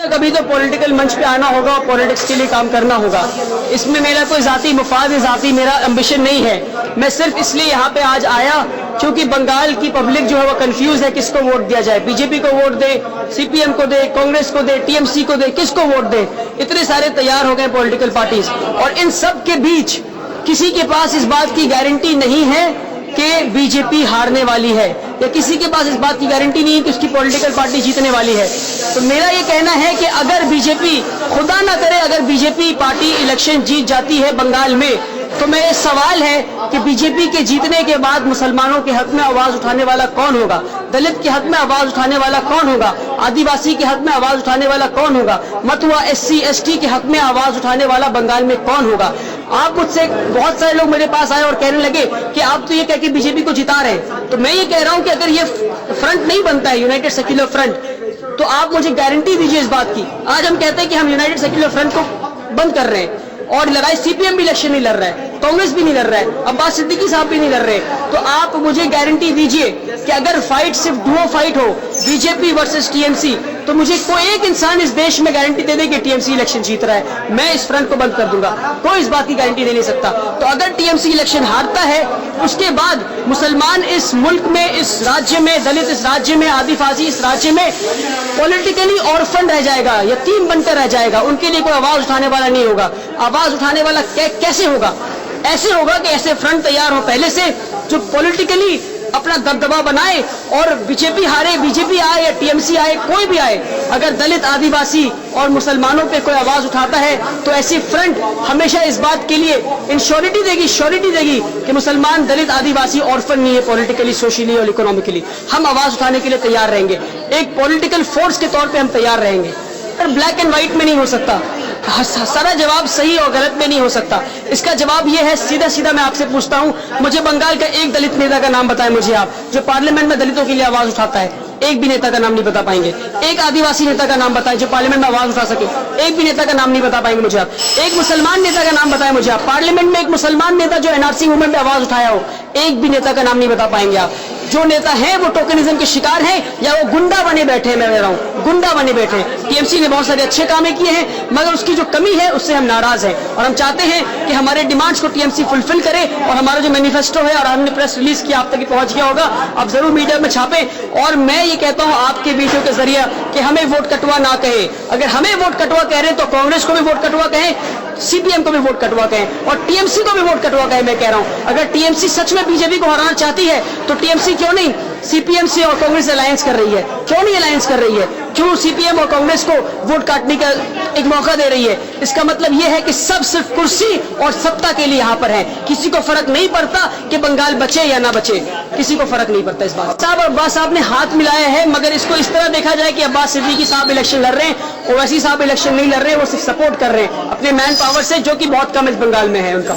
कभी तो पॉलिटिकल मंच पे आना होगा और पॉलिटिक्स के लिए काम करना होगा। इसमें मेरा कोई जाती मुफाद जाती मेरा एम्बिशन नहीं है। मैं सिर्फ इसलिए यहाँ पे आज आया क्योंकि बंगाल की पब्लिक जो है वो कंफ्यूज है किसको वोट दिया जाए। बीजेपी को वोट दे, सीपीएम को दे, कांग्रेस को दे, टीएमसी को दे, किसको वोट दे। इतने सारे तैयार हो गए पॉलिटिकल पार्टीज और इन सब के बीच किसी के पास इस बात की गारंटी नहीं है कि बीजेपी हारने वाली है या किसी के पास इस बात की गारंटी नहीं है कि उसकी पॉलिटिकल पार्टी जीतने वाली है। तो मेरा ये कहना है कि अगर बीजेपी, खुदा ना करे, अगर बीजेपी पार्टी इलेक्शन जीत जाती है बंगाल में, तो मेरा सवाल है कि बीजेपी के जीतने के बाद मुसलमानों के हक में आवाज उठाने वाला कौन होगा, दलित के हक में आवाज उठाने वाला कौन होगा, आदिवासी के हक में आवाज उठाने वाला कौन होगा, मतुआ एससी एसटी के हक में आवाज उठाने वाला बंगाल में कौन होगा। आप मुझसे, बहुत सारे लोग मेरे पास आए और कहने लगे कि आप तो ये कह के बीजेपी को जिता रहे हैं। तो मैं ये कह रहा हूं कि अगर ये फ्रंट नहीं बनता है, यूनाइटेड सेक्युलर फ्रंट, तो आप मुझे गारंटी दीजिए इस बात की। आज हम कहते हैं कि हम यूनाइटेड सेक्युलर फ्रंट को बंद कर रहे हैं और लगाए, सीपीएम भी इलेक्शन नहीं लड़ रहा है, कांग्रेस भी नहीं लड़ रहा है, अब्बास सिद्दीकी साहब भी नहीं लड़ रहे। तो आप मुझे गारंटी दीजिए कि अगर फाइट सिर्फ डुओ फाइट हो, बीजेपी वर्सेस टीएमसी, तो मुझे कोई एक इंसान इस देश में गारंटी दे दे कि टीएमसी इलेक्शन जीत रहा है, मैं इस फ्रंट को बंद कर दूंगा। कोई इस बात की गारंटी दे नहीं सकता। तो अगर टीएमसी इलेक्शन हारता है, उसके बाद मुसलमान इस मुल्क में, इस राज्य में, दलित इस राज्य में, आदिवासी इस राज्य में पॉलिटिकली ऑर्फन रह जाएगा, यतीम बनकर रह जाएगा। उनके लिए कोई आवाज उठाने वाला नहीं होगा। आवाज उठाने वाला कैसे होगा? ऐसे होगा कि ऐसे फ्रंट तैयार हो पहले से जो पॉलिटिकली अपना दबदबा बनाए, और बीजेपी हारे, बीजेपी आए या टीएमसी आए, कोई भी आए, अगर दलित, आदिवासी और मुसलमानों पे कोई आवाज उठाता है तो ऐसी फ्रंट हमेशा इस बात के लिए इंश्योरिटी देगी, श्योरिटी देगी कि मुसलमान, दलित, आदिवासी ऑर्फन नहीं है पॉलिटिकली, सोशली और इकोनॉमिकली। हम आवाज उठाने के लिए तैयार रहेंगे, एक पॉलिटिकल फोर्स के तौर पर हम तैयार रहेंगे। पर ब्लैक एंड व्हाइट में नहीं हो सकता, सारा जवाब सही और गलत में नहीं हो सकता। इसका जवाब यह है, सीधा सीधा मैं आपसे पूछता हूं, मुझे बंगाल का एक दलित नेता का नाम बताएं मुझे आप, जो पार्लियामेंट में दलितों के लिए आवाज उठाता है। एक भी नेता का नाम नहीं बता पाएंगे। एक आदिवासी नेता का नाम बताएं जो पार्लियामेंट में आवाज उठा सके, एक भी नेता का नाम नहीं बता पाएंगे मुझे आप। एक मुसलमान नेता का नाम बताएं मुझे आप, पार्लियामेंट में एक मुसलमान नेता जो एनआरसी मूवमेंट में आवाज उठाया हो, एक भी नेता का नाम नहीं बता पाएंगे आप। जो नेता है वो टोकनिज्म के शिकार है या वो गुंडा बने बैठे हैं। मैं कह रहा हूँ गुंडा बने बैठे हैं। टीएमसी ने बहुत सारे अच्छे काम किए हैं, मगर उसकी जो कमी है उससे हम नाराज हैं और हम चाहते हैं कि हमारे डिमांड्स को टीएमसी फुलफिल करे। और हमारा जो मैनिफेस्टो है, और हमने प्रेस रिलीज किया, आप तक पहुंच गया होगा, आप जरूर मीडिया में छापे। और मैं ये कहता हूँ आपके वीडियो के जरिए कि हमें वोट कटवा ना कहे। अगर हमें वोट कटवा कह रहे हैं तो कांग्रेस को भी वोट कटवा कहें, सीपीएम को भी वोट कटवा कहें और टीएमसी को भी वोट कटवा कहें। मैं कह रहा हूं अगर टीएमसी सच में बीजेपी को हराना चाहती है तो टीएमसी क्यों नहीं सीपीएम से और कांग्रेस अलायंस कर रही है? क्यों नहीं अलायंस कर रही है? क्यों सीपीएम और कांग्रेस को वोट काटने का एक मौका दे रही है? इसका मतलब यह है कि सब सिर्फ कुर्सी और सत्ता के लिए यहाँ पर है। किसी को फर्क नहीं पड़ता कि बंगाल बचे या ना बचे, किसी को फर्क नहीं पड़ता इस बात। साहब अब्बास साहब ने हाथ मिलाया है, मगर इसको इस तरह देखा जाए कि अब्बास सिद्दीकी साहब इलेक्शन लड़ रहे हैं, ओवैसी साहब इलेक्शन नहीं लड़ रहे हैं, वो सिर्फ सपोर्ट कर रहे हैं अपने मैन पावर से, जो कि बहुत कम इस बंगाल में है उनका।